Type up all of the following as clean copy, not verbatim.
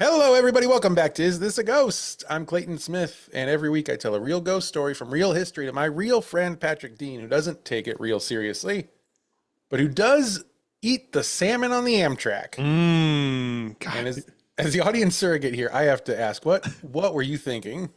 Hello, everybody. Welcome back to Is This a Ghost? I'm Clayton Smith, and every week I tell a real ghost story from real history to my real friend Patrick Dean, who doesn't take it real seriously, but who does eat the salmon on the Amtrak. God. And as the audience surrogate here, I have to ask, what were you thinking?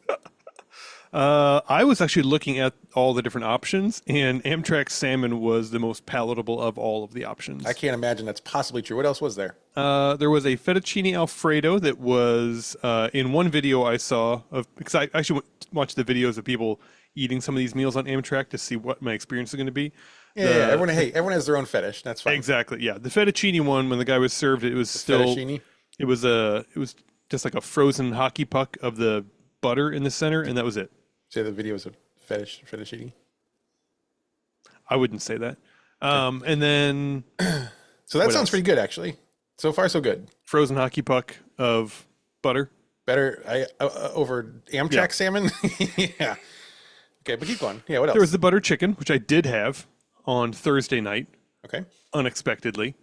I was actually looking at all the different options, and Amtrak salmon was the most palatable of all of the options. I can't imagine that's possibly true. What else was there? There was a fettuccine alfredo that was in one video I saw of because I actually watched the videos of people eating some of these meals on Amtrak to see what my experience is going to be. Yeah, everyone has their own fetish. That's fine. Exactly. Yeah, the fettuccine one when the guy was served, it was still Fettuccine? it was just like a frozen hockey puck of the butter in the center, and that was it. Say the video was a fettuccine. I wouldn't say that. And then So that What sounds else? pretty good, actually. So far, so good. frozen hockey puck of butter. Better over Amtrak Yeah. salmon. Yeah. Okay, but keep going. Yeah. What else? There was the butter chicken, which I did have on Thursday night, Okay. unexpectedly.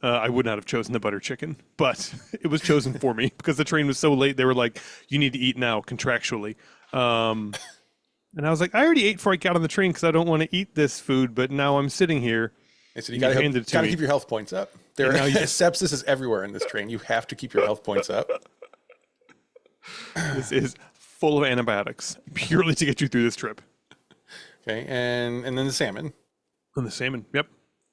I would not have chosen the butter chicken, but it was chosen for me because the train was so late. They were like, "You need to eat now," contractually. And I was like, "I already ate before I got on the train because I don't want to eat this food." But now I'm sitting here. They said you You gotta, handed it to gotta me. keep your health points up. There, And now you- sepsis is everywhere in this train. You have to keep your health points up. This is full of antibiotics purely to get you through this trip. Okay, and then the salmon. And the salmon. Yep.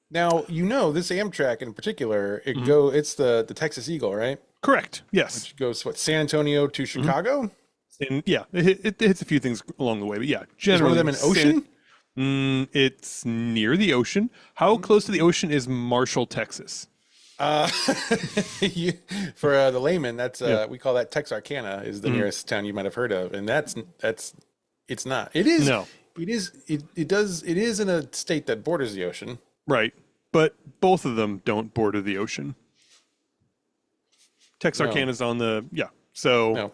Now this Amtrak in particular. It's the Texas Eagle, right? Correct. Yes. It goes San Antonio to Chicago. And yeah, it hits a few things along the way, but yeah, Is one generally of them an ocean? It's near the ocean. How close to the ocean is Marshall, Texas? Uh, for the layman, that's we call that Texarkana is the nearest town you might have heard of, and that's it's not. It is. No. It is. It is in a state that borders the ocean. Right, but both of them don't border the ocean. Texarkana's on the So No.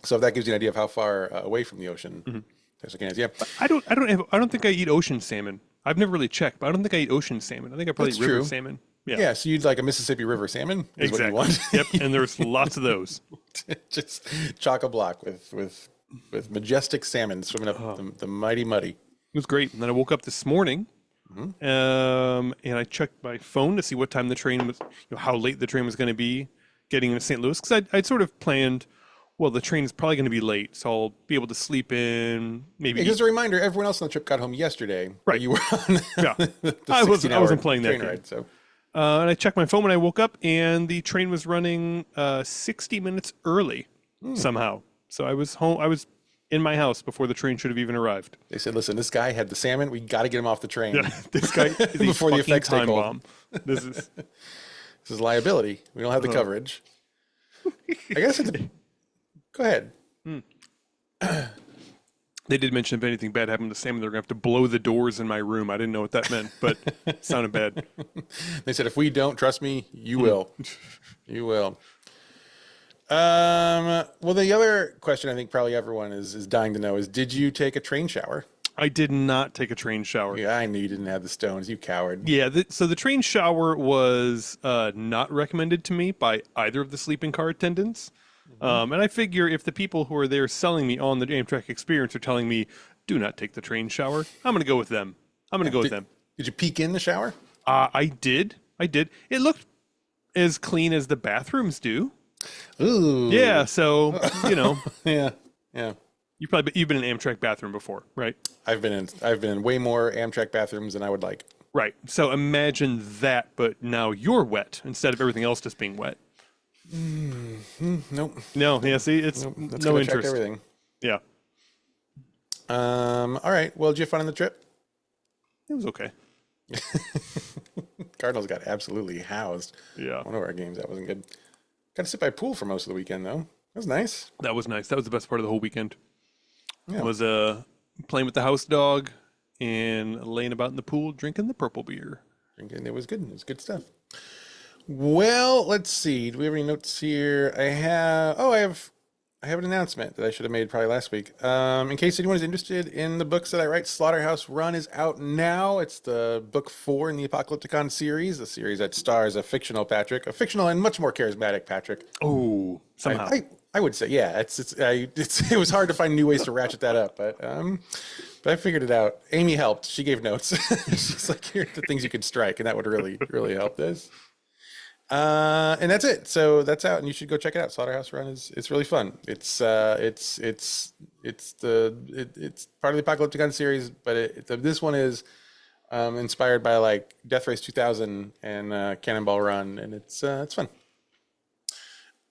So if that gives you an idea of how far away from the ocean Texarkana is, yeah. I don't think I eat ocean salmon. I've never really checked, but I don't think I eat ocean salmon. I think I probably That's eat river true. salmon. Yeah, so you'd like a Mississippi River salmon is Exactly. what you want. Yep, and there's lots of those. Just chock-a-block with majestic salmon swimming up the mighty muddy. It was great. And then I woke up this morning, and I checked my phone to see what time the train was, how late the train was going to be getting into St. Louis. Because I'd sort of planned, well, the train is probably going to be late, so I'll be able to sleep in, maybe Just a reminder, everyone else on the trip got home yesterday. Right. You were on Yeah. the I wasn't 16-hour playing that train game. ride, so And I checked my phone when I woke up, and the train was running 60 minutes early somehow. So I was home. I was in my house before the train should have even arrived. they said, "Listen, this guy had the salmon. We got to get him off the train. Yeah, this guy is a Before the fucking effects take time hold. bomb. This is This is liability. We don't have the coverage." I guess it's. Go ahead. They did mention if anything bad happened to Sam, they're gonna have to blow the doors in my room. I didn't know what that meant, but it sounded bad. They said, "If we don't trust me, you will. You will." Well, the other question I think probably everyone is dying to know is, did you take a train shower? I did not take a train shower. Yeah, I knew you didn't have the stones, you coward. Yeah, so the train shower was not recommended to me by either of the sleeping car attendants. And I figure if the people who are there selling me on the Amtrak experience are telling me, do not take the train shower, I'm going to go with them. I'm going to go with them. Did you peek in the shower? I did. It looked as clean as the bathrooms do. Ooh. Yeah, so, Yeah. Yeah. you've been in an Amtrak bathroom before, right? I've been in way more Amtrak bathrooms than I would like. Right. So imagine that, but now you're wet instead of everything else just being wet. Nope. No, yeah, see, it's That's no gonna check interest. everything. Yeah, All right. Well, did you have fun on the trip? it was okay. Cardinals got absolutely housed. Yeah, One of our games that wasn't good. Got to sit by pool for most of the weekend though. That was nice. that was nice. That was the best part of the whole weekend. Yeah. Was playing with the house dog and laying about in the pool drinking the purple beer. And it was good. It was good stuff. Well, let's see. Do we have any notes here? I have I have an announcement that I should have made probably last week. In case anyone is interested in the books that I write, Slaughterhouse Run is out now. It's the book 4 in the Apocalypticon series, a series that stars a fictional Patrick, a fictional and much more charismatic Patrick. Oh, somehow. I would say, yeah, it was hard to find new ways to ratchet that up, but I figured it out. Amy helped. She gave notes. She's like, here are the things you could strike, and that would really help this. And that's it. So that's out, and you should go check it out. Slaughterhouse Run it's really fun. It's part of the Apocalypticon series, but this one is inspired by like Death Race 2000 and Cannonball Run, and it's fun.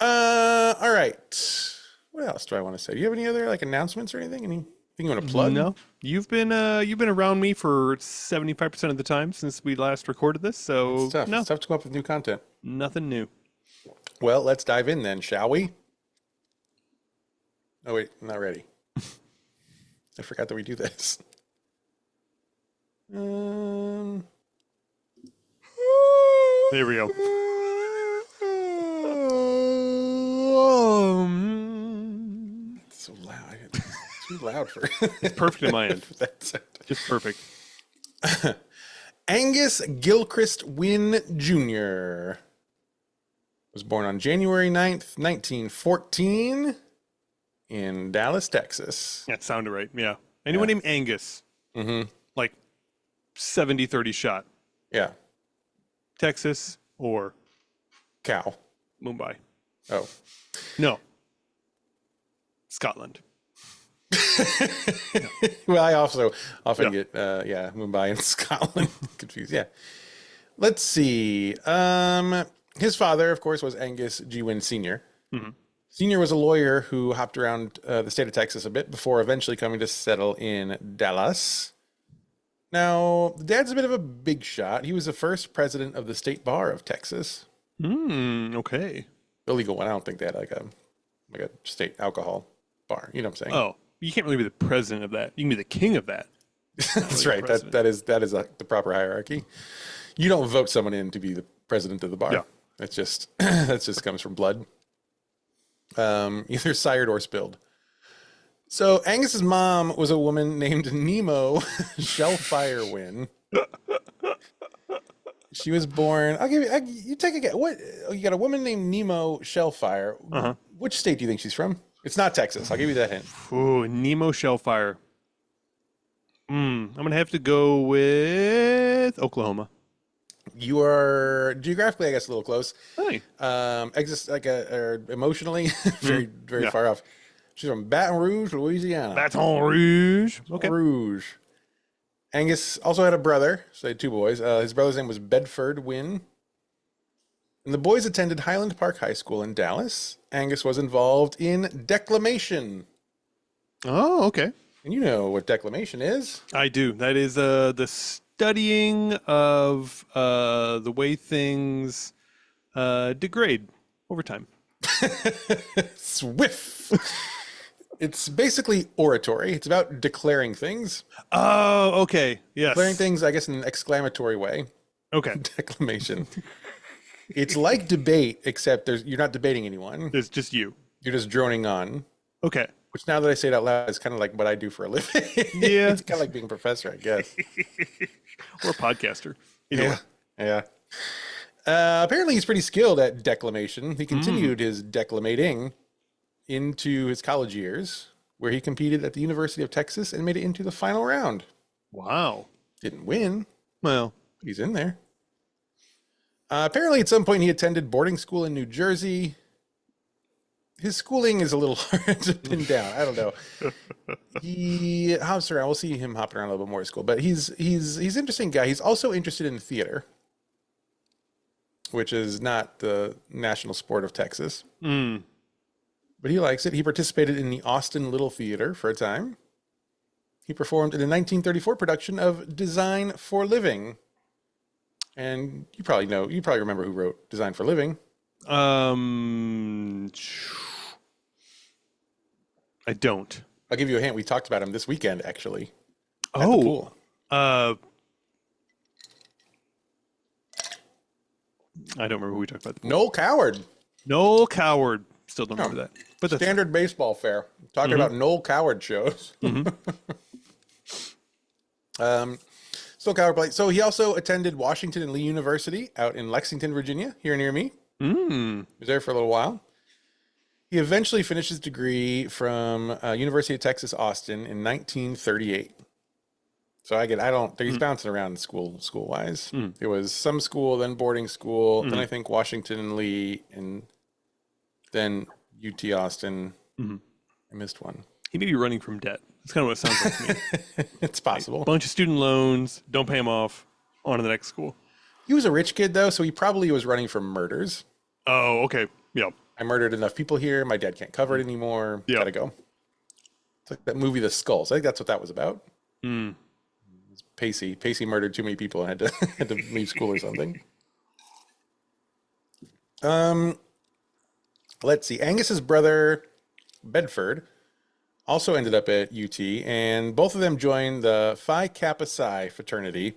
All right. What else do I want to say? Do you have any other like announcements or anything? Anything you want to plug? No, you've been around me for 75% of the time since we last recorded this. So It's tough. no, It's tough to come up with new content. nothing new. Well, let's dive in then, shall we? Oh wait, I'm not ready. I forgot that we do this. There we go. It's so loud. It's too loud for It's perfect in my end. for that sound. Just perfect. Angus Gilchrist Wynn Jr. was born on January 9th, 1914 in Dallas, Texas. That sounded right. Yeah. Anyone named Angus? Mm-hmm. Like 70-30 shot. Yeah. Texas or Cow. Mumbai? Oh. No. Scotland. Well, I also often get Mumbai and Scotland confused. Yeah. Let's see. His father, of course, was Angus G. Wynn Sr. Mm-hmm. Sr. was a lawyer who hopped around the state of Texas a bit before eventually coming to settle in Dallas. Now, the dad's a bit of a big shot. He was the first president of the state bar of Texas. Okay. The legal one. I don't think they had like a state alcohol bar. You know what I'm saying? Oh, you can't really be the president of that. You can be the king of that. That's really right. That is the proper hierarchy. You don't vote someone in to be the president of the bar. Yeah. That's just that just comes from blood. Either sired or spilled. So Angus's mom was a woman named Nemo Shellfire Wynn. She was born. I'll give you. You take a guess. What? You got a woman named Nemo Shellfire. Uh-huh. Which state do you think she's from? It's not Texas. I'll give you that hint. Ooh, Nemo Shellfire. I'm gonna have to go with Oklahoma. You are geographically, I guess, a little close. Hey. Or emotionally, very far off. She's from Baton Rouge, Louisiana. Baton Rouge. Okay. Rouge. Angus also had a brother, so they had 2 boys. His brother's name was Bedford Wynn. And the boys attended Highland Park High School in Dallas. Angus was involved in declamation. Oh, okay. And you know what declamation is. I do. That is the studying of the way things degrade over time. Swift. It's basically oratory. It's about declaring things. Oh, okay. Yes. Declaring things, I guess, in an exclamatory way. Okay. Declamation. It's like debate, except you're not debating anyone. It's just you. You're just droning on. Okay. Which, now that I say it out loud, is kind of like what I do for a living. Yeah. It's kind of like being a professor, I guess. Or a podcaster. Either way. Yeah. Apparently, he's pretty skilled at declamation. He continued his declamating into his college years, where he competed at the University of Texas and made it into the final round. Wow. Didn't win. Well, He's in there. Apparently, at some point, he attended boarding school in New Jersey. His schooling is a little hard to pin down. I don't know. He hops around. We'll see him hopping around a little bit more at school. But he's an interesting guy. He's also interested in theater, which is not the national sport of Texas. But he likes it. He participated in the Austin Little Theater for a time. He performed in a 1934 production of Design for Living. And you probably remember who wrote Design for Living. I don't. I'll give you a hint. We talked about him this weekend, actually. At the Oh. pool. I don't remember who we talked about. Noel Coward. Noel Coward. Still don't remember that. But that's Standard baseball fare. Talking about Noel Coward shows. Still Coward played. So he also attended Washington and Lee University out in Lexington, Virginia, here near me. He was there for a little while. He eventually finished his degree from University of Texas, Austin in 1938. So I don't think he's bouncing around school wise. It was some school, then boarding school, then I think Washington and Lee, and then UT Austin. I missed one. He may be running from debt. That's kind of what it sounds like to me. It's possible. Like, bunch of student loans, don't pay them off, on to the next school. He was a rich kid though, so he probably was running from murders. Oh, okay. Yeah. I murdered enough people here. My dad can't cover it anymore. Yeah. Gotta go. It's like that movie, The Skulls. I think that's what that was about. Pacey murdered too many people and had to leave school or something. Let's see. Angus's brother Bedford also ended up at UT, and both of them joined the Phi Kappa Psi fraternity,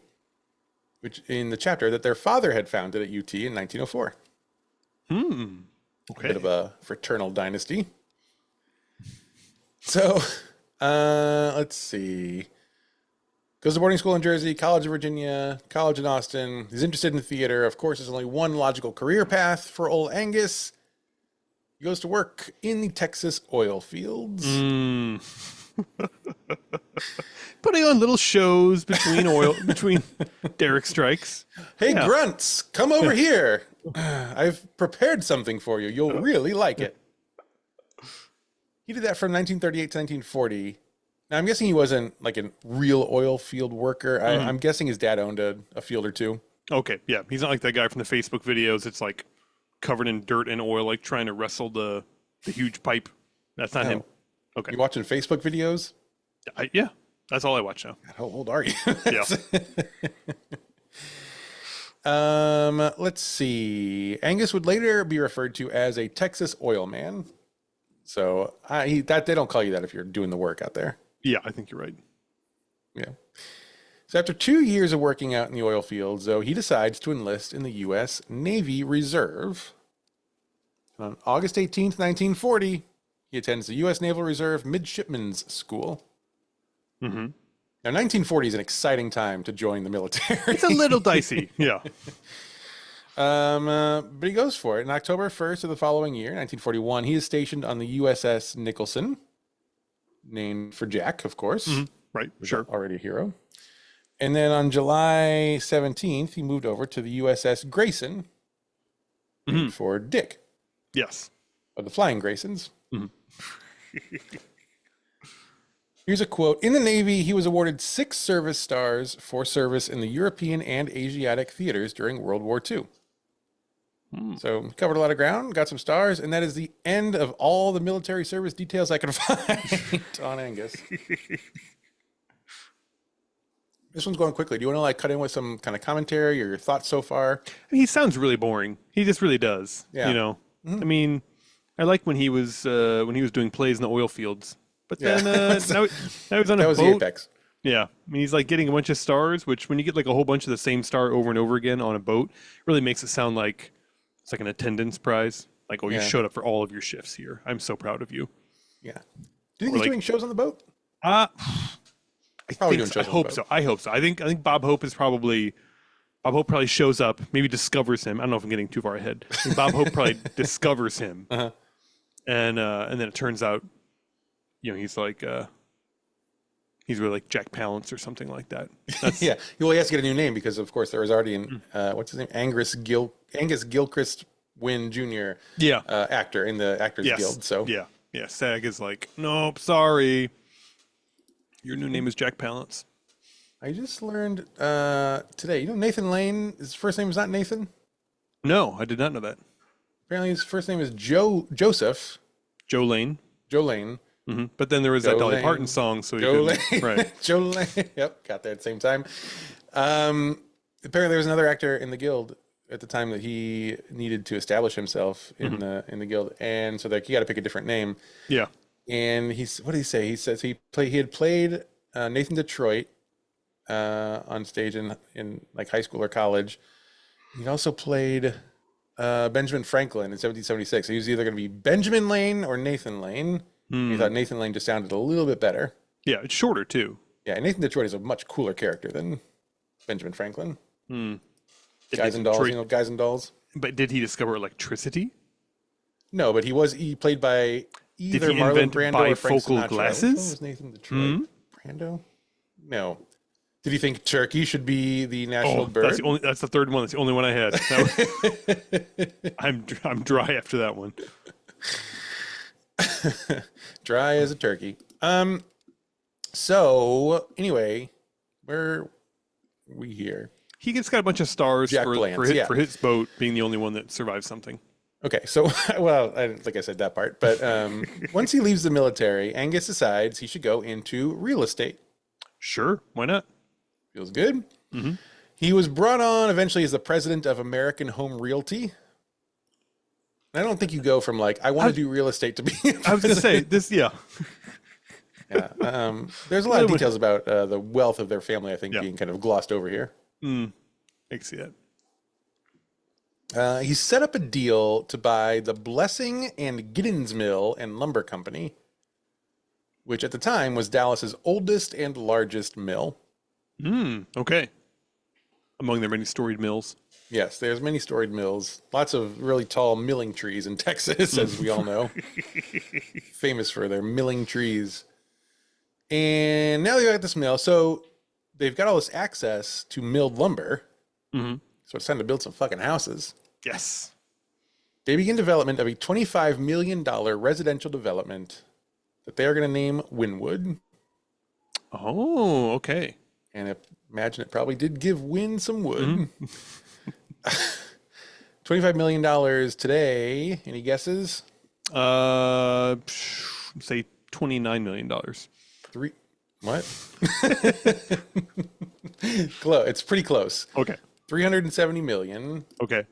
which in the chapter that their father had founded at UT in 1904. Okay. A bit of a fraternal dynasty. So, let's see. Goes to boarding school in Jersey, College of Virginia, College in Austin. He's interested in theater. Of course, there's only one logical career path for old Angus. He goes to work in the Texas oil fields. Putting on little shows between derrick strikes. Hey, grunts, come over here. I've prepared something for you. You'll really like it. He did that from 1938 to 1940. Now, I'm guessing he wasn't like a real oil field worker. I'm guessing his dad owned a field or two. Okay, yeah. He's not like that guy from the Facebook videos. It's like covered in dirt and oil, like trying to wrestle the huge pipe. That's not him. Okay. You watching Facebook videos? Yeah, that's all I watch now. How old are you? Yeah. Let's see. Angus would later be referred to as a Texas oil man. So they don't call you that if you're doing the work out there. Yeah, I think you're right. Yeah. So after 2 years of working out in the oil fields, though, he decides to enlist in the U.S. Navy Reserve. On August 18th, 1940, he attends the U.S. Naval Reserve Midshipmen's School. Now, 1940 is an exciting time to join the military. It's a little dicey. Yeah. But he goes for it. On October 1st of the following year, 1941, he is stationed on the USS Nicholson, named for Jack, of course. Right, sure. Already a hero. And then on July 17th, he moved over to the USS Grayson, named for Dick. Yes. Of the Flying Graysons. Here's a quote. In the Navy, he was awarded 6 service stars for service in the European and Asiatic theaters during World War II. So covered a lot of ground, got some stars, and that is the end of all the military service details I can find on Angus. This one's going quickly. Do you want to like cut in with some kind of commentary or your thoughts so far? He sounds really boring. He just really does. Yeah. You know, I mean, I like when he was doing plays in the oil fields, but then now he's on a boat. That was the apex. Yeah, I mean, he's like getting a bunch of stars, which when you get like a whole bunch of the same star over and over again on a boat, really makes it sound like it's like an attendance prize. Like, oh, you showed up for all of your shifts here. I'm so proud of you. Yeah. Do you think he's doing shows on the boat? I Probably think doing so. I shows on the hope boat. so. I hope so. I think Bob Hope probably shows up, maybe discovers him. I don't know if I'm getting too far ahead. I think Bob Hope probably discovers him, and then it turns out, you know, he's really like Jack Palance or something like that. That's, Yeah. Well, he has to get a new name because, of course, there was already an what's his name, Angus Gilchrist Wynn Jr. Yeah. Actor in the Actors Guild. So yeah. SAG is like, nope, sorry, your new name is Jack Palance. I just learned today. You know, Nathan Lane. His first name is not Nathan. No, I did not know that. Apparently, his first name is Joseph. Joe Lane. Joe Lane. But then there was that Joe Dolly Lane. Parton song, so Joe you Lane. could, right? Joe Lane. Yep, got there at the same time. Apparently, there was another actor in the guild at the time that he needed to establish himself in the guild, and so like you got to pick a different name. Yeah. And what did he say? He says he had played Nathan Detroit on stage in like high school or college. He also played Benjamin Franklin in 1776. He was either going to be Benjamin Lane or Nathan Lane. He thought Nathan Lane just sounded a little bit better. Yeah, it's shorter too. Yeah, Nathan Detroit is a much cooler character than Benjamin Franklin. Did Guys and Nathan dolls, Detroit- you know, guys and dolls. But did he discover electricity? No, but he played by either he Marlon invent Brando or Frank bifocal Sinatra. glasses? Which one was Nathan Detroit? Brando? No. Did he think turkey should be the national bird? That's the third one. That's the only one I had. I'm dry after that one. Dry as a turkey. So anyway, where are we here? He gets got a bunch of stars Jack for Palance, for his boat being the only one that survived something. Okay, so well, I don't think I said that part, but once he leaves the military, Angus decides he should go into real estate. Sure, why not? Feels good. He was brought on eventually as the president of American Home Realty. And I don't think you go from like I want to do real estate to being. I was going to say this. Yeah, yeah. There's a lot of details about the wealth of their family. I think being kind of glossed over here. I can see He that. set up a deal to buy the Blessing and Giddens Mill and Lumber Company, which at the time was Dallas's oldest and largest mill. Okay. Among their many storied mills. Yes, there's many storied mills, lots of really tall milling trees in Texas, as we all know. Famous for their milling trees. And now they've got this mill, so they've got all this access to milled lumber. So it's time to build some fucking houses. Yes. They begin development of a $25 million residential development that they are going to name Wynwood. Oh, okay. And imagine it probably did give Wynn some wood. $25 million today. Any guesses? Say $29 million. What? Close. It's pretty close. Okay. 370 million. Okay.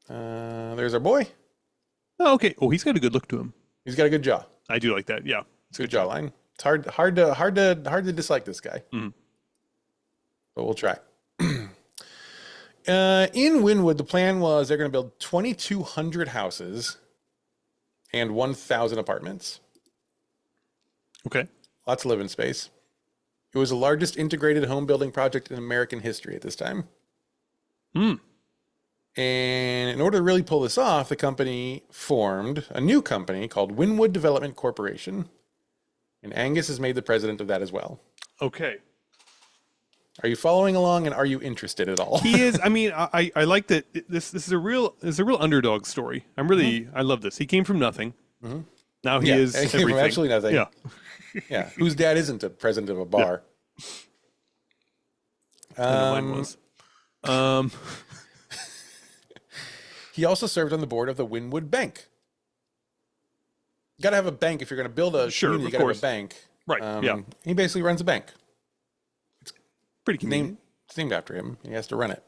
There's our boy. Oh, okay. Oh, he's got a good look to him. He's got a good jaw. I do like that. Yeah. It's a good jawline. It's hard to dislike this guy. But we'll try. In Wynwood, the plan was they're going to build 2,200 houses and 1,000 apartments. Okay. Lots of living space. It was the largest integrated home building project in American history at this time. And in order to really pull this off, the company formed a new company called Wynwood Development Corporation. And Angus is made the president of that as well. Okay. Are you following along, and are you interested at all? He is. I mean, I like that. This is a real underdog story. I love this. He came from nothing. Now he is he came from everything. absolutely nothing. Yeah. Yeah. Whose dad isn't a president of a bar? I know mine was. He also served on the board of the Wynwood Bank. You got to have a bank if you're going to build a Sure, community. You of got to have course. a bank. Right. Yeah. He basically runs a bank. Pretty convenient. It's named after him. He has to run it.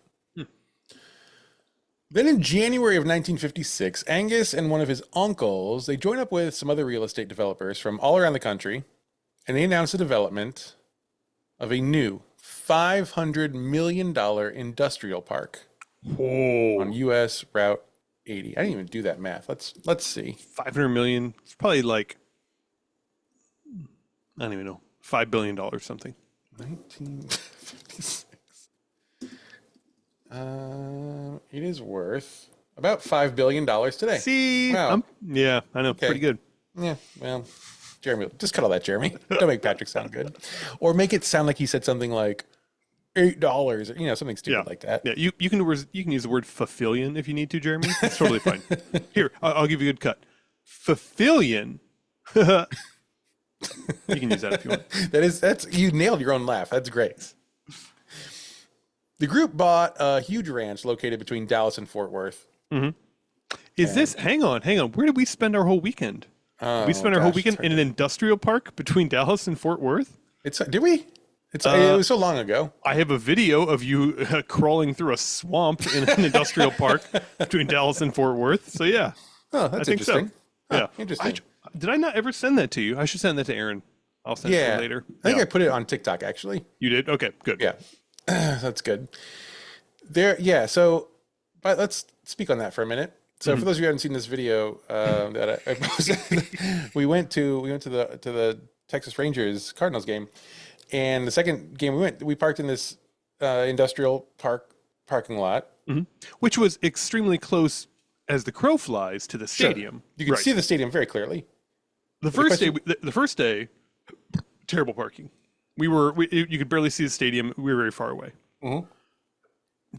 Then in January of 1956, Angus and one of his uncles, they join up with some other real estate developers from all around the country, and they announced the development of a new $500 million industrial park on US Route 80. I didn't even do that math. Let's see. 500 million. It's probably like, I don't even know, $5 billion something. 1956. It is worth about $5 billion today. See? Wow. Yeah, I know. Pretty good. Yeah, well, Jeremy, just cut all that, Jeremy. Don't make Patrick sound good. Or make it sound like he said something like $8 or, something stupid like that. Yeah, you can use the word fulfillion if you need to, Jeremy. That's totally fine. Here, I'll give you a good cut. Fulfillion. You can use that if you want. You nailed your own laugh. That's great. The group bought a huge ranch located between Dallas and Fort Worth. Hang on. Where did we spend our whole weekend? We spent our whole weekend in an industrial park between Dallas and Fort Worth. Did we? It was so long ago. I have a video of you crawling through a swamp in an industrial park between Dallas and Fort Worth. So yeah. Oh, that's interesting. So. Yeah. Interesting. Did I not ever send that to you? I should send that to Aaron. I'll send it to you later. I think I put it on TikTok, actually. You did? Okay, good. Yeah. That's good. So, but let's speak on that for a minute. So for those of you who haven't seen this video that I posted, we went to the Texas Rangers Cardinals game, and the second game we parked in this industrial parking lot, Which was extremely close as the crow flies to the stadium. You could see the stadium very clearly. The first day, terrible parking. You could barely see the stadium. We were very far away.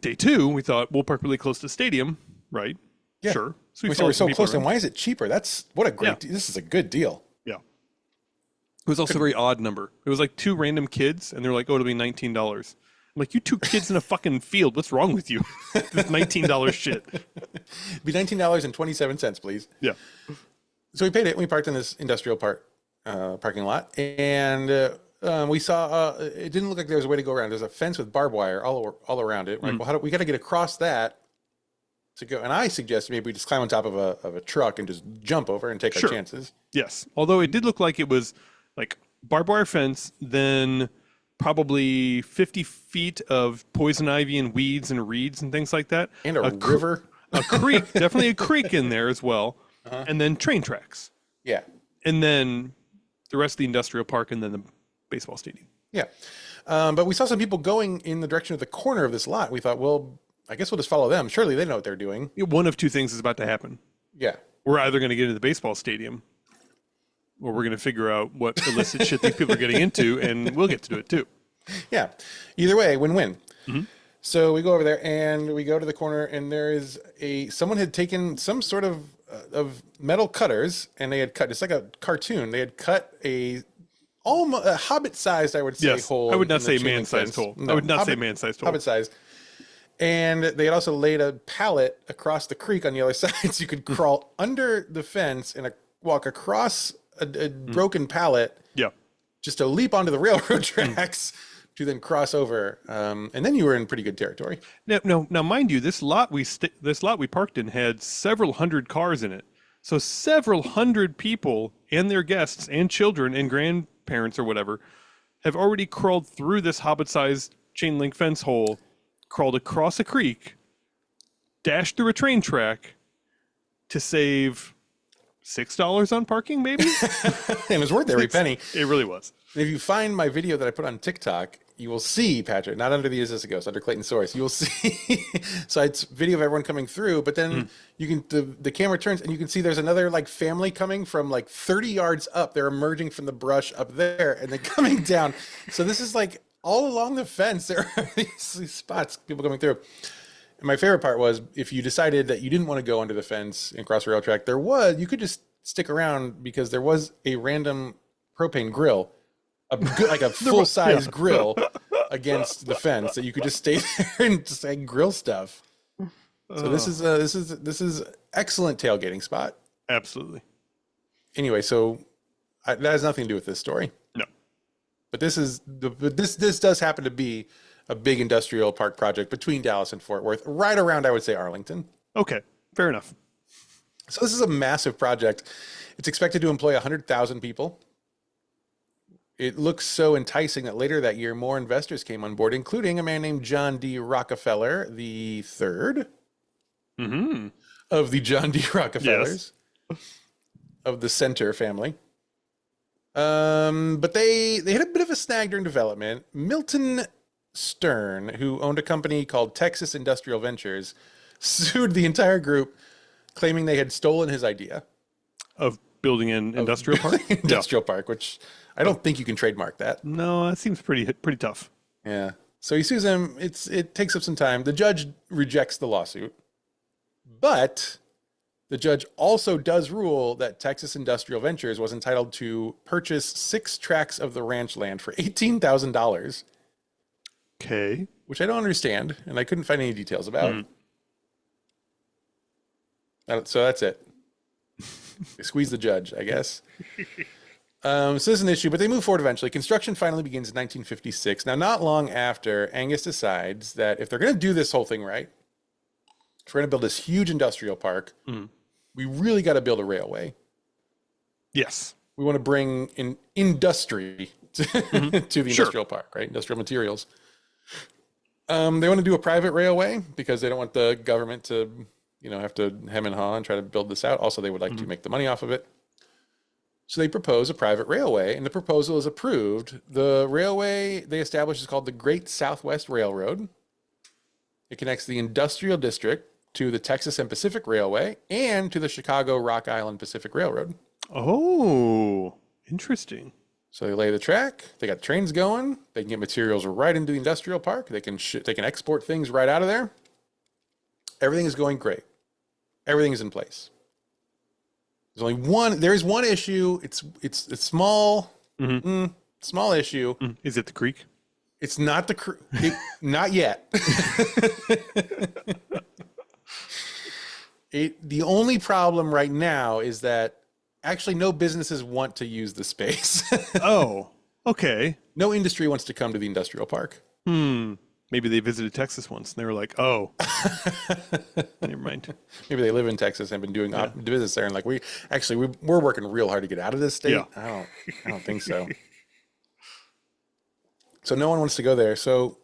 Day 2, we thought we'll park really close to the stadium, right? Yeah. Sure. So we're so close, and why is it cheaper? What a great deal. This is a good deal. Yeah. It was also a very odd number. It was like 2 random kids, and they're like, oh, it'll be $19. I'm like, you 2 kids in a fucking field. What's wrong with you? This $19 shit. It'd be $19.27, please. Yeah. So we paid it. We parked in this industrial parking lot, and we saw it didn't look like there was a way to go around. There's a fence with barbed wire all around it. We're like, well, we got to get across that to go. And I suggested maybe we just climb on top of a truck and just jump over and take our chances. Yes. Although it did look like it was like barbed wire fence, then probably 50 feet of poison ivy and weeds and reeds and things like that. And a river. A creek, definitely a creek in there as well. And then train tracks. Yeah. And then the rest of the industrial park and then the baseball stadium. Yeah. But we saw some people going in the direction of the corner of this lot. We thought, well, I guess we'll just follow them. Surely they know what they're doing. One of 2 things is about to happen. Yeah. We're either going to get into the baseball stadium or we're going to figure out what illicit shit these people are getting into, and we'll get to do it too. Yeah. Either way, win-win. So we go over there and we go to the corner, and there is someone had taken some sort of metal cutters, and they had cut, it's like a cartoon. They had cut almost a hobbit-sized, I would say, hole. I would not say man-sized hole. No, I would not say man-sized hole. Hobbit-sized. And they had also laid a pallet across the creek on the other side, so you could crawl under the fence and walk across a broken pallet. Yeah. Just to leap onto the railroad tracks to then cross over, and then you were in pretty good territory. Now, mind you, this lot we parked in had several hundred cars in it. So several hundred people and their guests and children and grandparents or whatever have already crawled through this hobbit-sized chain link fence hole, crawled across a creek, dashed through a train track to save $6 on parking, maybe? And it was worth every penny. It really was. If you find my video that I put on TikTok, you will see, Patrick, not under the Is This a Ghost, under Clayton Source, you will see, so it's video of everyone coming through, but then you can, the camera turns and you can see there's another like family coming from like 30 yards up. They're emerging from the brush up there and then coming down. So this is like all along the fence, there are these spots, people coming through. And my favorite part was, if you decided that you didn't want to go under the fence and cross the rail track, you could just stick around, because there was a random propane grill, like a full-size grill against the fence that you could just stay there and just like grill stuff. So this is excellent tailgating spot. Absolutely. Anyway, so that has nothing to do with this story. No. But this does happen to be a big industrial park project between Dallas and Fort Worth, right around, I would say, Arlington. Okay, fair enough. So this is a massive project. It's expected to employ 100,000 people. It looks so enticing that later that year, more investors came on board, including a man named John D. Rockefeller, the third of the John D. Rockefellers of the Center family. But they had a bit of a snag during development. Milton Stern, who owned a company called Texas Industrial Ventures, sued the entire group, claiming they had stolen his idea of building an industrial park. Industrial park, which I don't think you can trademark that. No, that seems pretty tough. Yeah. So he sues him. It takes up some time. The judge rejects the lawsuit, but the judge also does rule that Texas Industrial Ventures was entitled to purchase 6 tracts of the ranch land for $18,000. Okay. Which I don't understand, and I couldn't find any details about. So that's it. They squeeze the judge, I guess. So this is an issue, but they move forward eventually. Construction finally begins in 1956. Now, not long after, Angus decides that if they're going to do this whole thing right, if we're going to build this huge industrial park, we really got to build a railway. Yes. We want to bring in industry to the industrial park, right? Industrial materials. They want to do a private railway because they don't want the government to have to hem and haw and try to build this out. Also, they would like to make the money off of it. So they propose a private railway, and the proposal is approved. The railway they established is called the Great Southwest Railroad. It connects the industrial district to the Texas and Pacific Railway and to the Chicago Rock Island Pacific Railroad. Oh, interesting. So they lay the track. They got trains going. They can get materials right into the industrial park. They can export things right out of there. Everything is going great. Everything is in place. There is one issue. It's small. Small issue. Is it the creek? It's not the creek. Not yet. The only problem right now is that actually no businesses want to use the space. Oh, okay. No industry wants to come to the industrial park. Maybe they visited Texas once and they were like, oh, never mind. Maybe they live in Texas and been doing business there. And like, we're working real hard to get out of this state. Yeah. I don't think so. So no one wants to go there. So,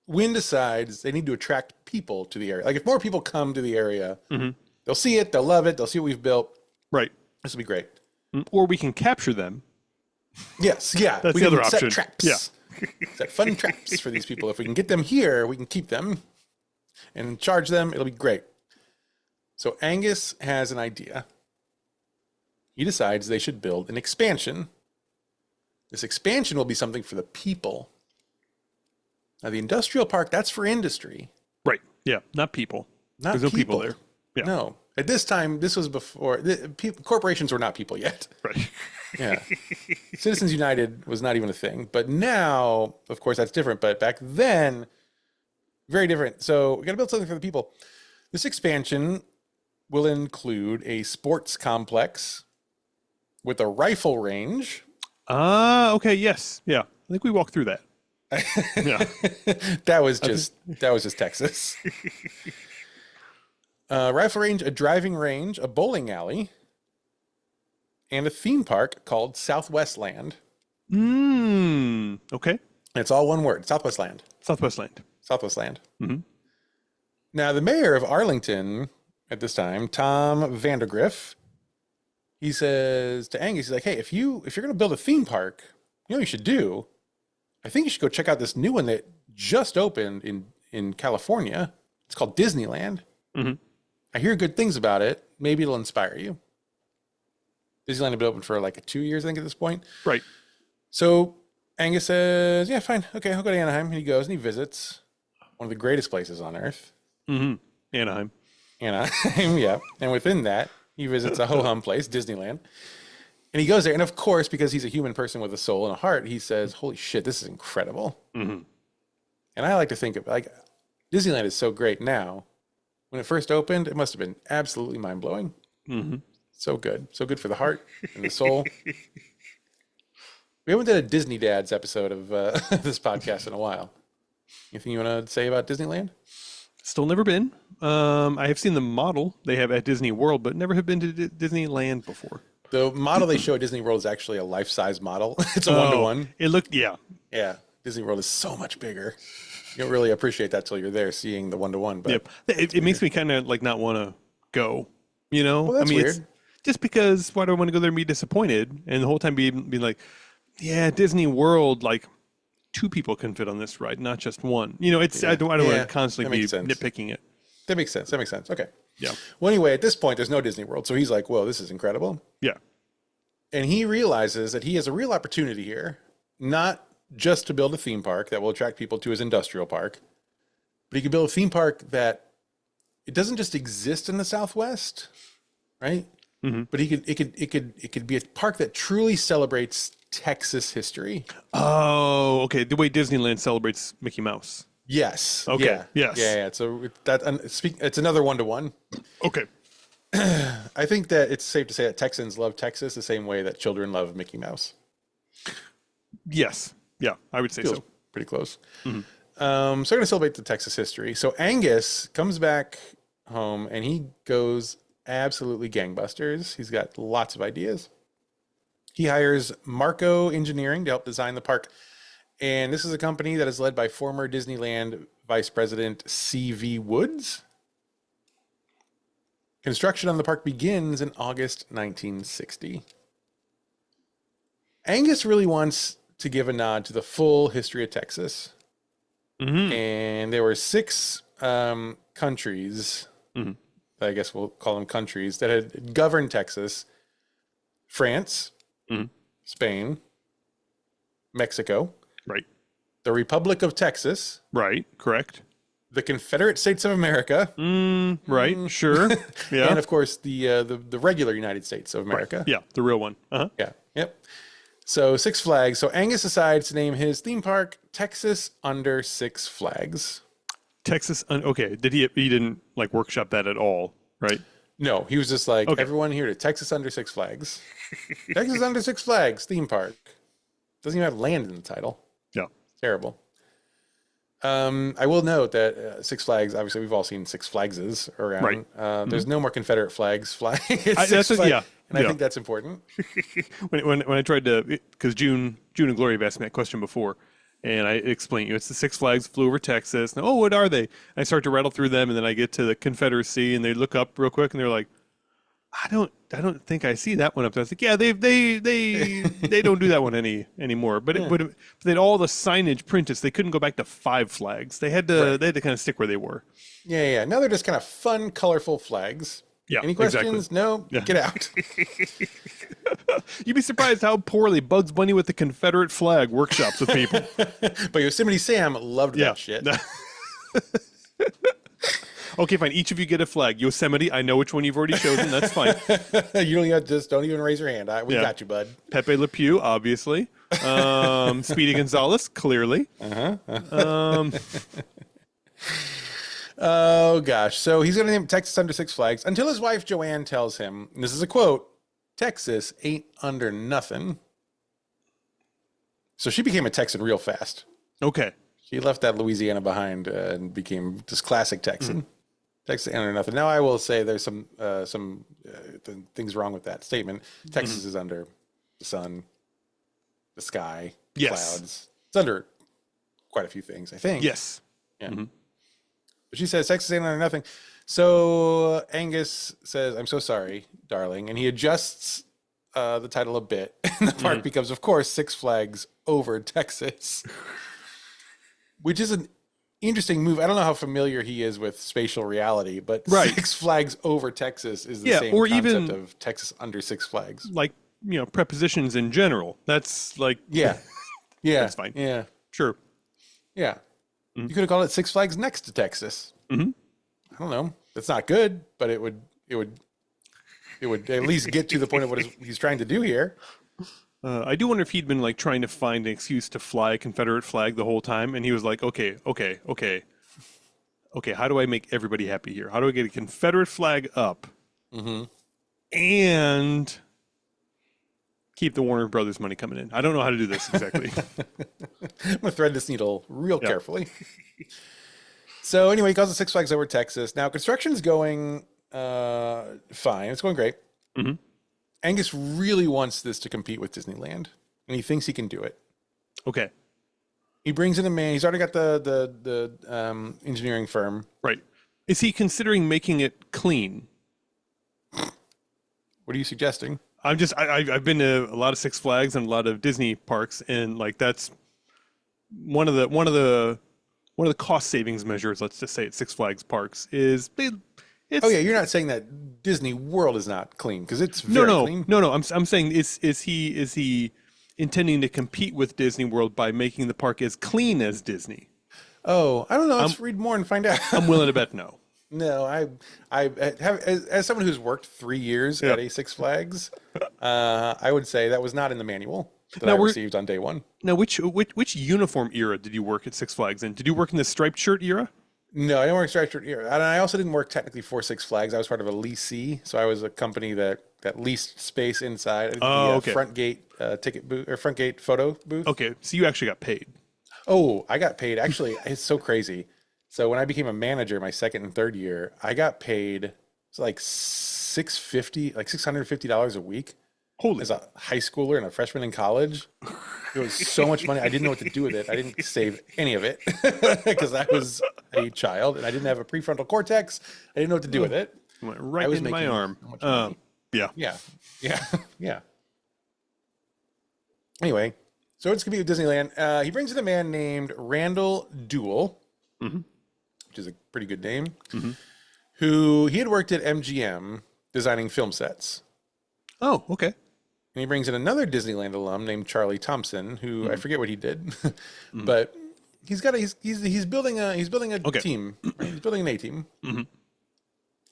Wynn decides they need to attract people to the area. Like if more people come to the area, they'll see it, they'll love it, they'll see what we've built. Right. This will be great. Or we can capture them. Yes. Yeah. That's we the can other option. Set traps. Yeah. Set fun traps for these people. If we can get them here, we can keep them and charge them. It'll be great. So Angus has an idea. He decides they should build an expansion. This expansion will be something for the people. Now, the industrial park, that's for industry. Right. Yeah. Not people. Not There's no people there. Yeah. No. At this time, this was before corporations were not people yet. Right. Yeah. Citizens United was not even a thing. But now, of course, that's different. But back then, very different. So we got to build something for the people. This expansion will include a sports complex with a rifle range. Okay. Yes. Yeah. I think we walked through that. Yeah. That was just Texas. Rifle range, a driving range, a bowling alley, and a theme park called Southwest Land. Okay. And it's all one word, Southwest Land. Southwest Land. Southwest Land. Now, the mayor of Arlington at this time, Tom Vandergriff, he says to Angus, he's like, hey, if you're going to build a theme park, you know what you should do? I think you should go check out this new one that just opened in California. It's called Disneyland. I hear good things about it. Maybe it'll inspire you. Disneyland had been open for like 2 years, I think, at this point. Right. So Angus says, yeah, fine. Okay, I'll go to Anaheim. And he goes and he visits one of the greatest places on earth. Anaheim, yeah. And within that, he visits a ho-hum place, Disneyland. And he goes there. And of course, because he's a human person with a soul and a heart, he says, holy shit, this is incredible. And I like to think of like Disneyland is so great now. When it first opened, it must have been absolutely mind-blowing. So good. So good for the heart and the soul. We haven't done a Disney Dads episode of this podcast in a while. Anything you want to say about Disneyland? Still never been. I have seen the model they have at Disney World, but never have been to Disneyland before. The model they show at Disney World is actually a life-size model. It's a one-to-one. It looked, yeah. Disney World is so much bigger. You don't really appreciate that till you're there seeing the one-to-one. But it makes me kind of like not want to go. You know, well, that's weird. It's just because why do I want to go there and be disappointed? And the whole time being like, yeah, Disney World, like 2 people can fit on this ride, not just one. You know, it's I don't want to constantly be nitpicking it. That makes sense. Okay. Yeah. Well, anyway, at this point, there's no Disney World, so he's like, "Whoa, this is incredible." Yeah. And he realizes that he has a real opportunity here, not just to build a theme park that will attract people to his industrial park, but he could build a theme park that it doesn't just exist in the Southwest, right? But it could be a park that truly celebrates Texas history. Oh, okay. The way Disneyland celebrates Mickey Mouse. Yes. Okay. Yeah. Yes. Yeah. So it's another one-to-one. Okay. I think that it's safe to say that Texans love Texas the same way that children love Mickey Mouse. Yes. Yeah, I would say Feels so. Pretty close. So we're going to celebrate the Texas history. So Angus comes back home and he goes absolutely gangbusters. He's got lots of ideas. He hires Marco Engineering to help design the park. And this is a company that is led by former Disneyland Vice President C.V. Woods. Construction on the park begins in August 1960. Angus really wants to give a nod to the full history of Texas. And there were 6 countries, I guess we'll call them countries, that had governed Texas: France, Spain, Mexico, Right. the Republic of Texas, Right. Correct. the Confederate States of America, Right. Sure. Yeah. and of course the regular United States of America. Yeah. The real one. Yeah. Yep. So 6 Flags. So Angus decides to name his theme park Texas Under 6 Flags. Texas. Okay. He didn't like workshop that at all, right? No, he was just like, Okay. everyone here to Texas Under 6 Flags. Texas Under 6 Flags theme park. Doesn't even have land in the title. Yeah. Terrible. I will note that 6 Flags, obviously we've all seen 6 Flagses around. Right. There's no more Confederate flags flying. It's that's 6 a- Flags, yeah, and I yeah. think that's important. When I tried to, because June and Gloria have asked me that question before, and I explained, it's the 6 Flags flew over Texas. And, what are they? I start to rattle through them, and then I get to the Confederacy, and they look up real quick, and they're like, I don't think I see that one up there. I was like, yeah, they don't do that one anymore. But then all the signage printed, they couldn't go back to 5 flags. They had to kind of stick where they were. Yeah. Now they're just kind of fun, colorful flags. Yeah, Any questions? exactly. No? Yeah. Get out. You'd be surprised how poorly Bugs Bunny with the Confederate flag workshops with people. But Yosemite Sam loved Yeah. that shit. Okay, fine. Each of you get a flag. Yosemite, I know which one you've already chosen. That's fine. You don't even don't even raise your hand. We Yeah. got you, bud. Pepe Le Pew, obviously. Speedy Gonzalez, clearly. Oh gosh. So he's gonna name Texas Under 6 Flags until his wife Joanne tells him, and this is a quote, "Texas ain't under nothing." So she became a Texan real fast. Okay. She left that Louisiana behind and became this classic Texan. Texas ain't under nothing. Now I will say there's some things wrong with that statement. Texas is under the sun, the sky, Yes. clouds. It's under quite a few things, I think. Yes. Yeah. But she says Texas ain't under nothing. So Angus says, "I'm so sorry, darling," and he adjusts the title a bit, and the park becomes, of course, 6 Flags Over Texas, which is an interesting move. I don't know how familiar he is with spatial reality, but Right. 6 Flags Over Texas is the Yeah, same or concept even- of Texas Under 6 Flags. Like, prepositions in general. That's like, Yeah, yeah, That's fine. Yeah, sure. yeah. You could have called it 6 Flags Next to Texas. I don't know. That's not good, but it would at least get to the point of what he's trying to do here. I do wonder if he'd been like trying to find an excuse to fly a Confederate flag the whole time, and he was like, okay, how do I make everybody happy here? How do I get a Confederate flag up and keep the Warner Brothers money coming in? I don't know how to do this exactly. I'm going to thread this needle real carefully. So anyway, he calls it 6 Flags Over Texas. Now, construction's going fine. It's going great. Angus really wants this to compete with Disneyland, and he thinks he can do it. Okay, He brings in a man. He's already got the engineering firm. right. Is he considering making it clean? What are you suggesting? I've been to a lot of Six Flags and a lot of Disney parks, and like that's one of the cost savings measures. Let's just say at Six Flags parks is it's Oh yeah, you're not saying that Disney World is not clean, because it's very clean. no. I'm saying is he intending to compete with Disney World by making the park as clean as Disney? Oh, I don't know. Let's read more and find out. I'm willing to bet no. No, I have, as someone who's worked 3 years at a Six Flags, I would say that was not in the manual that I received on day one. Now, which uniform era did you work at Six Flags in? Did you work in the striped shirt era? No, I didn't work structured here. And I also didn't work technically for Six Flags. I was part of a leasee, so I was a company that leased space inside. I did the front gate ticket booth, or front gate photo booth. Okay, so you actually got paid. Oh, I got paid. Actually, it's so crazy. So when I became a manager my second and third year, I got paid like $650 a week. Holy! As a high schooler and a freshman in college, it was so much money. I didn't know what to do with it. I didn't save any of it because I was a child and I didn't have a prefrontal cortex. I didn't know what to do with it. Went I right was into my making arm. so much money. Yeah. Yeah. Yeah. Yeah. Anyway, so it's going to be Disneyland. He brings in a man named Randall Duell, Mhm. which is a pretty good name, Mhm. who he had worked at MGM designing film sets. Oh, okay. And he brings in another Disneyland alum named Charlie Thompson, who I forget what he did, but he's got he's building a Okay. team. Right? He's building an A team. Mhm.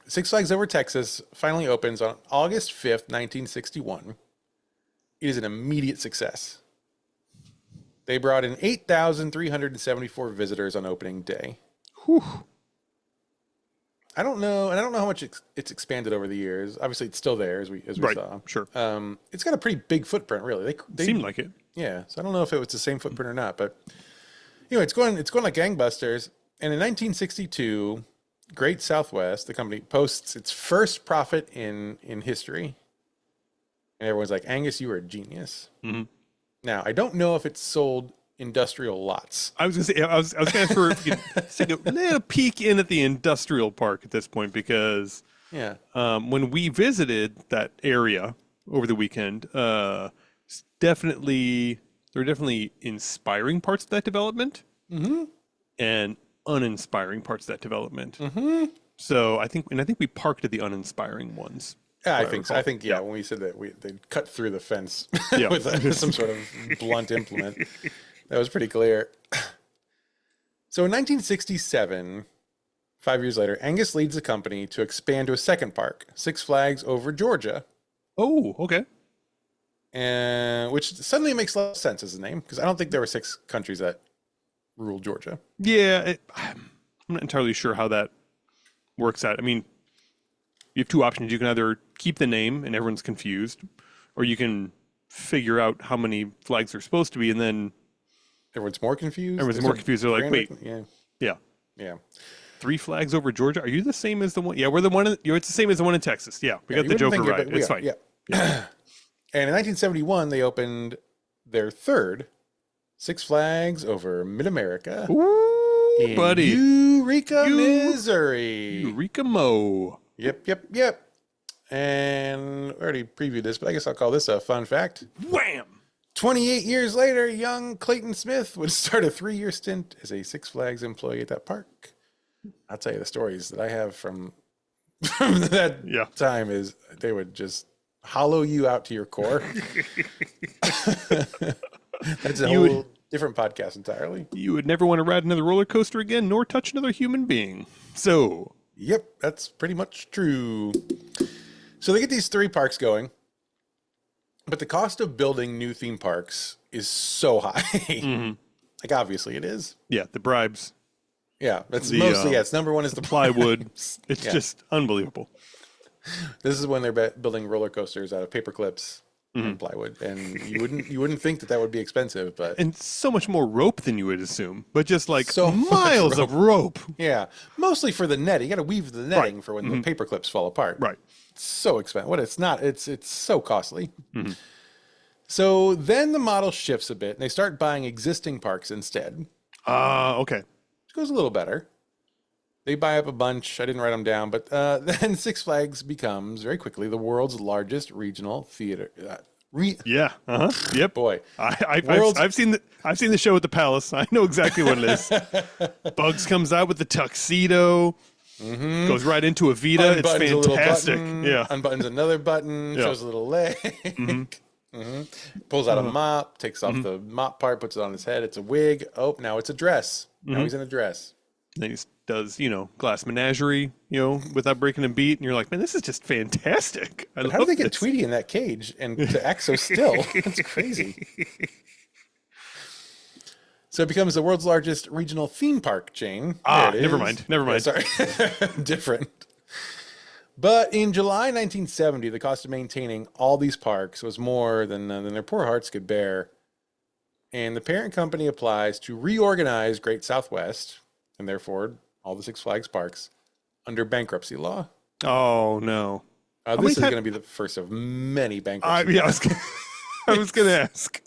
Six Flags Over Texas finally opens on August 5th, 1961. It is an immediate success. They brought in 8,374 visitors on opening day. Whew. I don't know how much it's expanded over the years. Obviously, it's still there as we Right. saw. Sure. It's got a pretty big footprint, really. They Seemed like it. yeah. So I don't know if it was the same footprint or not, but anyway, it's going like gangbusters. And in 1962, Great Southwest, the company, posts its first profit in history, and everyone's like, "Angus, you are a genius." Mm-hmm. Now, I don't know if it's sold industrial lots. I was gonna say I was gonna ask for if you could take a little peek in at the industrial park at this point because Yeah. when we visited that area over the weekend, there were definitely inspiring parts of that development and uninspiring parts of that development. So I think we parked at the uninspiring ones. Yeah, I if think so. recall. I think when we said that they cut through the fence Yeah. with some sort of blunt implement, that was pretty clear. So in 1967, 5 years later, Angus leads the company to expand to a second park, Six Flags Over Georgia, Oh, okay. and which suddenly makes a lot of sense as a name because I don't think there were 6 countries that ruled Georgia. Yeah, I'm not entirely sure how that works out. I mean, you have 2 options. You can either keep the name and everyone's confused, or you can figure out how many flags there are supposed to be, and then Everyone's more confused. everyone's There's more a confused. They're like, grand wait, recon- yeah, yeah. 3 flags over Georgia? Are you the same as the one? Yeah, we're the one. It's the same as the one in Texas. Yeah, we got You the wouldn't Joker think it, right. but It's fine. Yeah. And in 1971, they opened their third Six Flags Over Mid America Ooh, in buddy, Eureka, Missouri. Eureka Mo. Yep. And I already previewed this, but I guess I'll call this a fun fact. Wham! 28 years later, young Clayton Smith would start a 3-year stint as a Six Flags employee at that park. I'll tell you the stories that I have from that time is they would just hollow you out to your core. That's a whole different podcast entirely. You would never want to ride another roller coaster again, nor touch another human being. So, yep, that's pretty much true. So they get these 3 parks going, but the cost of building new theme parks is so high. Like, obviously it is. Yeah, the bribes. Yeah, that's mostly, it's number one is the plywood. bribes. It's Yeah. just unbelievable. This is when they're building roller coasters out of paper clips and plywood, and you wouldn't think that would be expensive, but And so much more rope than you would assume, but just like So much miles of rope. yeah, mostly for the net. You got to weave the netting for when the paper clips fall apart. Right. It's so expensive. What it's not. It's so costly. So then the model shifts a bit, and they start buying existing parks instead. Okay. Which goes a little better. They buy up a bunch. I didn't write them down, but then Six Flags becomes very quickly the world's largest regional theater. Yeah. Yep. Boy, I've seen the show at the Palace. I know exactly what it is. Bugs comes out with the tuxedo. Goes right into a Vita. It's unbuttons a little fantastic. button, Yeah. unbuttons another button, Yeah. shows a little leg, pulls out a mop, takes off the mop part, puts it on his head. It's a wig. Oh, now it's a dress. Now he's in a dress. Then he does, glass menagerie, without breaking a beat, and you're like, man, this is just fantastic. How do they get Tweety in that cage and to act so still? That's crazy. So it becomes the world's largest regional theme park chain. There it never is. mind. Yeah, sorry. Different. But in July 1970, the cost of maintaining all these parks was more than their poor hearts could bear. And the parent company applies to reorganize Great Southwest, and therefore all the Six Flags parks, under bankruptcy law. Oh, no. This is going to be the first of many bankruptcies. Yeah, I was going to ask.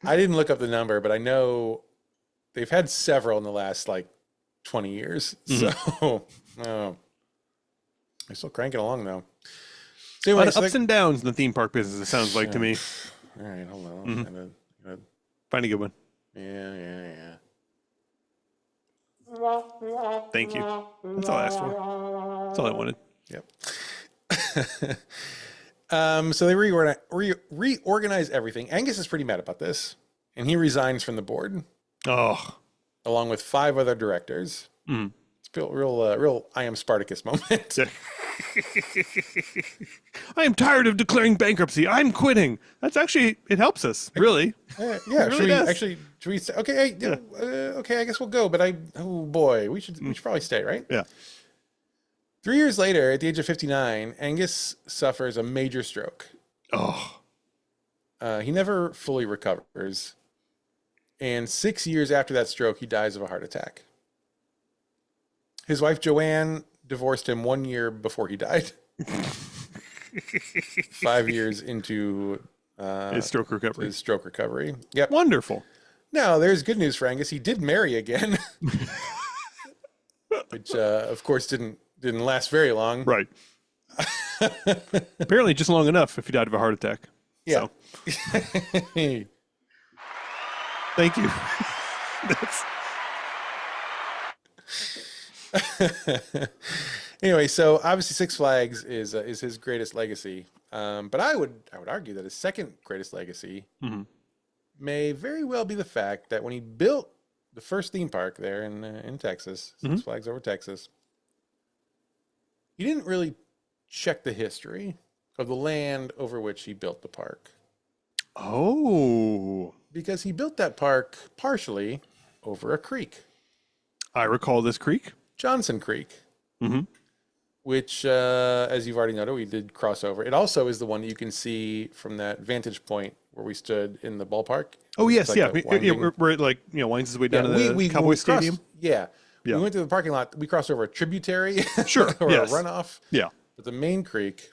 I didn't look up the number, but I know they've had several in the last 20 years. So, They're still cranking along though. A So lot anyway, of so ups and downs in the theme park business, it sounds like to me. all right, hold on. Find a good one. Yeah. Thank you. That's all I asked for. That's all I wanted. Yep. So they reorganize everything. Angus is pretty mad about this, and he resigns from the board Oh. along with 5 other directors. Mm. It's a real I am Spartacus moment. I am tired of declaring bankruptcy. I'm quitting. That's actually, it helps us, really. Yeah. It really does. Should we say, okay, okay, I guess we'll go, but oh boy, we should probably stay, right? Yeah. 3 years later, at the age of 59, Angus suffers a major stroke. Oh. He never fully recovers. And 6 years after that stroke, he dies of a heart attack. His wife, Joanne, divorced him 1 year before he died. 5 years into His stroke recovery. Yep. Wonderful. Now, there's good news for Angus. He did marry again, which, of course, didn't last very long. Right. Apparently just long enough if he died of a heart attack. Yeah. So. Thank you. Anyway, so obviously Six Flags is his greatest legacy, but I would argue that his second greatest legacy may very well be the fact that when he built the first theme park there in Texas, Six Flags Over Texas, he didn't really check the history of the land over which he built the park. Oh. Because he built that park partially over a creek. I recall this creek. Johnson Creek. Which, as you've already noted, we did cross over. It also is the one you can see from that vantage point where we stood in the ballpark. Oh, yes, like where it like, winds his way down to the Cowboy Stadium. Yeah. We went to the parking lot. We crossed over a tributary. Sure, or yes. a runoff. Yeah. But the main creek,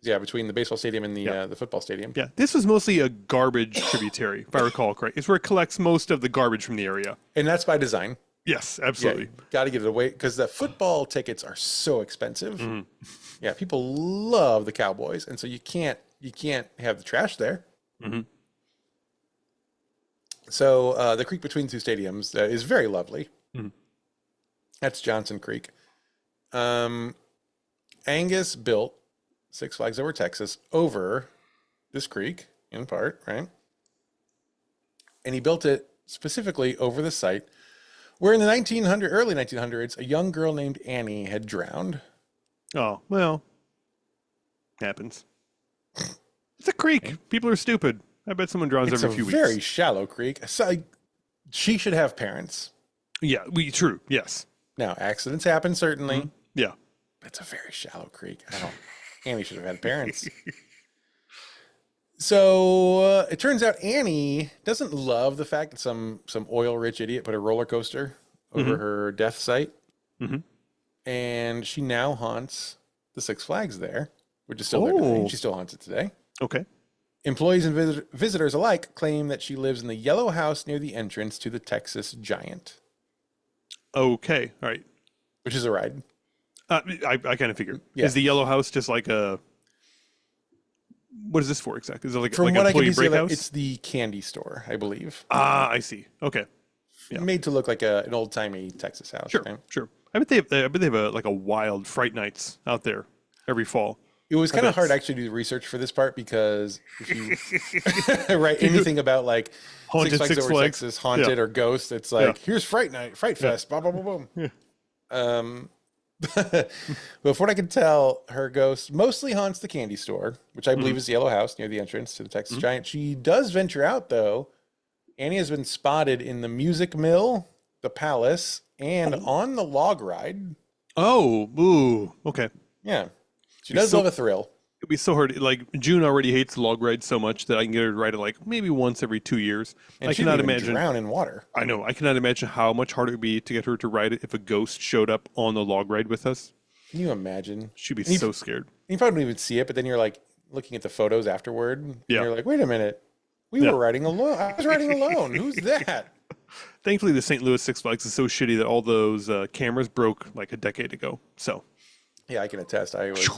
between the baseball stadium and the football stadium. Yeah, this was mostly a garbage tributary, if I recall correctly. It's where it collects most of the garbage from the area. And that's by design. Yes, absolutely. Got to get it away because the football tickets are so expensive. Yeah, people love the Cowboys, and so you can't have the trash there. So the creek between the two stadiums is very lovely. That's Johnson Creek. Angus built Six Flags Over Texas over this creek in part, right? And he built it specifically over the site where in the early 1900s, a young girl named Annie had drowned. Oh, well, happens. It's a creek. People are stupid. I bet someone drowns every few weeks. It's a very shallow creek. So, she should have parents. Yeah, true. Yes. Now, accidents happen, certainly. Yeah. But it's a very shallow creek. Annie should have had parents. So it turns out Annie doesn't love the fact that some oil-rich idiot put a roller coaster over her death site. And she now haunts the Six Flags there, which is still there. She still haunts it today. Okay. Employees and visitors alike claim that she lives in the yellow house near the entrance to the Texas Giant. Okay. All right. Which is a ride. I kind of figured. Yeah. Is the yellow house just like a... What is this for exactly? Is it like, From like what an I can employee see, break house? it's the candy store, I believe. Ah, I see. Okay. Yeah. Made to look like an old-timey Texas house. Sure, right? sure. I bet they have a wild Fright Nights out there every fall. It was kind of hard actually to do the research for this part because if you write anything about like Haunted Six Flags Over Texas, haunted or ghost, it's like here's Fright Night, Fright Fest, blah blah blah blah. But from what I can tell, her ghost mostly haunts the candy store, which I believe is the yellow house near the entrance to the Texas Giant. She does venture out though. Annie has been spotted in the music mill, the palace, and on the log ride. Oh, ooh, okay. Yeah. She does love a thrill. It'd be so hard. Like June already hates log rides so much that I can get her to ride it like maybe once every 2 years. And I she cannot didn't even imagine. drown in water. I know. I cannot imagine how much harder it would be to get her to ride it if a ghost showed up on the log ride with us. Can you imagine? She'd be so scared. You probably don't even see it, but then you're like looking at the photos afterward. And you're like, wait a minute. We were riding alone. I was riding alone. Who's that? Thankfully, the St. Louis Six Flags is so shitty that all those cameras broke like a decade ago. So, Yeah, I can attest. I was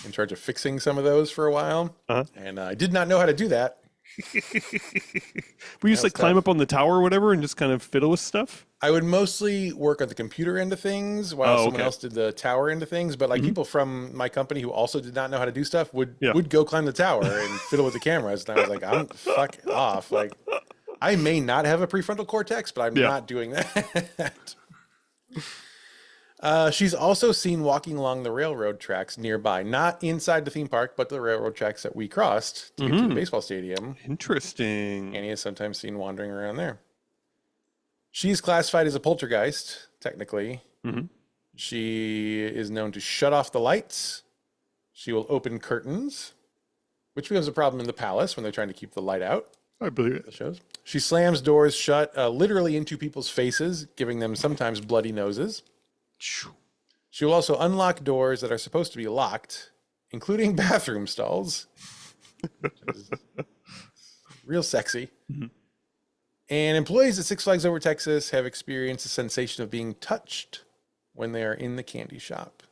in charge of fixing some of those for a while, Uh-huh. and I did not know how to do that. We That used to was like climb tough. up on the tower or whatever and just kind of fiddle with stuff. I would mostly work on the computer end of things while Oh, someone okay. else did the tower end of things. But like Mhm. people from my company who also did not know how to do stuff would Yeah. go climb the tower and fiddle with the cameras, and I was like, I'm fuck off. Like I may not have a prefrontal cortex, but I'm Yeah. not doing that. She's also seen walking along the railroad tracks nearby, not inside the theme park, but the railroad tracks that we crossed to get to the baseball stadium. Interesting. Annie is sometimes seen wandering around there. She's classified as a poltergeist, technically. Mhm. She is known to shut off the lights. She will open curtains, which becomes a problem in the palace when they're trying to keep the light out. I believe The it. shows. She slams doors shut, literally into people's faces, giving them sometimes bloody noses. She will also unlock doors that are supposed to be locked, including bathroom stalls. Real sexy. Mhm. And employees at Six Flags Over Texas have experienced a sensation of being touched when they are in the candy shop.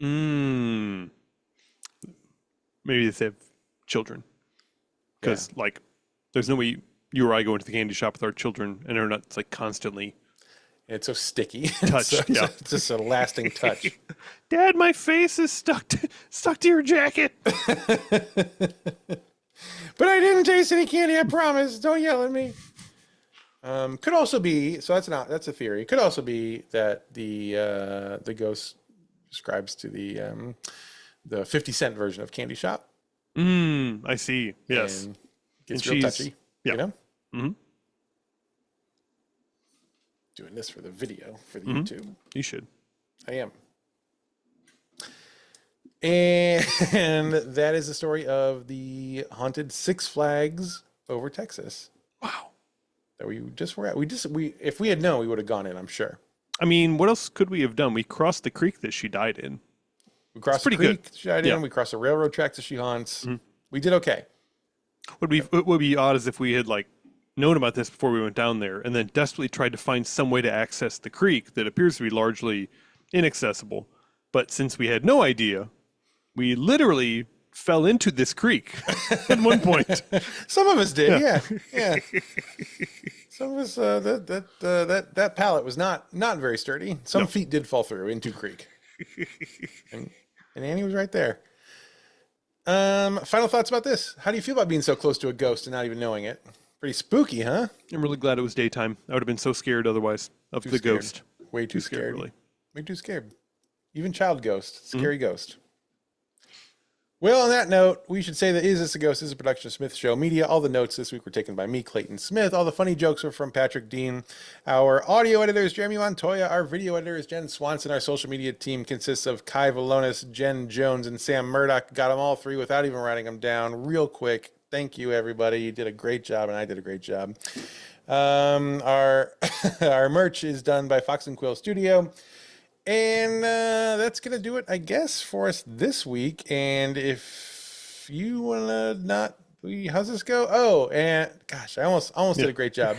Mm. Maybe if they have children. Because, like, there's no way you or I go into the candy shop with our children and they're not like constantly It's so sticky. touched. Yeah. It's just a lasting touch. Dad, my face is stuck to your jacket. But I didn't taste any candy, I promise. Don't yell at me. Could also be, so that's a theory. Could also be that the ghost describes to the 50-cent version of Candy Shop. I see. Yes. And gets And real she's- touchy. yeah. You know? Mhm. Doing this for the video, for the Mhm. YouTube. You should. I am. And that is the story of the haunted Six Flags Over Texas Wow. that we just were at. If we had known, we would have gone in, I'm sure. I mean, what else could we have done? We crossed the creek that she died in. We crossed the pretty creek, good. she died in. Yeah. We crossed the railroad tracks that she haunts. Mhm. We did okay. What would be odd is if we had like known about this before we went down there and then desperately tried to find some way to access the creek that appears to be largely inaccessible. But since we had no idea, we literally fell into this creek at one point. Some of us did, yeah. Some of us, that pallet was not very sturdy. Some feet did fall through into creek, and Annie was right there. Final thoughts about this? How do you feel about being so close to a ghost and not even knowing it? Pretty spooky, huh? I'm really glad it was daytime. I would have been so scared otherwise of the scared. ghost. Way too scared, scared. really. Way too scared. Even child ghost, scary ghost. Well, on that note, we should say that Is This a Ghost is a production of Smith Show Media. All the notes this week were taken by me, Clayton Smith. All the funny jokes were from Patrick Dean. Our audio editor is Jeremy Montoya. Our video editor is Jen Swanson. Our social media team consists of Kai Valonis, Jen Jones, and Sam Murdoch. Got them all three without even writing them down. Real quick. Thank you, everybody. You did a great job, and I did a great job. Our our merch is done by Fox and Quill Studio. And that's going to do it, I guess, for us this week. And if you want to not, how's this go? Oh, and gosh, I almost did a great job.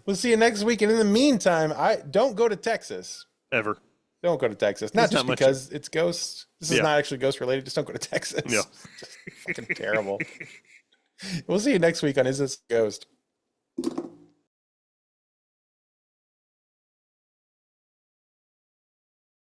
We'll see you next week. And in the meantime, don't go to Texas. Ever. Don't go to Texas. Not There's just not much- because it's ghosts. This is Yeah. not actually ghost related. Just don't go to Texas. Yeah. Just fucking terrible. We'll see you next week on Is This a Ghost?